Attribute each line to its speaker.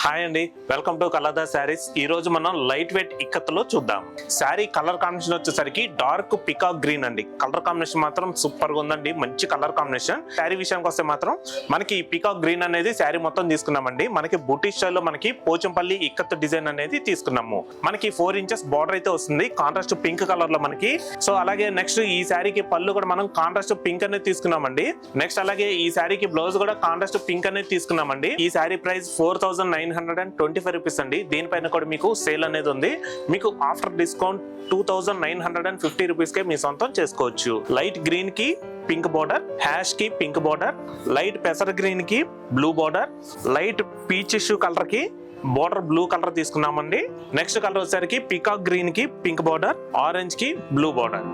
Speaker 1: Hi అండి, welcome to కలదా saris. ఈ రోజు మనం లైట్ వెయిట్ ఇక్కత్తులో చూద్దాం. శారీ కలర్ కాంబినేషన్ వచ్చేసరికి డార్క్ పికాక్ గ్రీన్ అండి. కలర్ కాంబినేషన్ మాత్రం సూపర్ గా ఉందండి, మంచి కలర్ కాంబినేషన్. శారీ విషయానికి వస్తే మాత్రం మనకి పికాక్ గ్రీన్ అనేది శారీ మొత్తం తీసుకున్నామండి. మనకి బూటీ స్టైల్లో మనకి పోచంపల్లి ఇక్కత్తు డిజైన్ అనేది తీసుకున్నాము. మనకి 4 ఇంచెస్ బార్డర్ అయితే వస్తుంది, కాంట్రాస్ట్ పింక్ కలర్ లో మనకి. సో అలాగే నెక్స్ట్ ఈ శారీకి పళ్ళు కూడా మనం కాంట్రాస్ట్ పింక్ అనేది తీసుకున్నామండి. నెక్స్ట్ అలాగే ఈ శారీకి బ్లౌజ్ కూడా కాంట్రాస్ట్ పింక్ అనేది తీసుకున్నామండి. ఈ శారీ ప్రైస్ 4925 రూపీస్ అండి. దీనిపైన కూడా మీకు సేల్ అనేది ఉంది. మీకు ఆఫ్టర్ డిస్కౌంట్ 2950 రూపీస్ కే మీ సొంతం చేసుకోవచ్చు. లైట్ గ్రీన్ కి పింక్ బార్డర్, హ్యాష్ కి పింక్ బార్డర్, లైట్ పెసర్ గ్రీన్ కి blue border, light peach tissue colour కి బార్డర్ బ్లూ కలర్ తీసుకున్నామండి. నెక్స్ట్ కలర్ వచ్చేసరికి పికాక్ గ్రీన్ కి పింక్ బార్డర్, ఆరెంజ్ కి బ్లూ బార్డర్.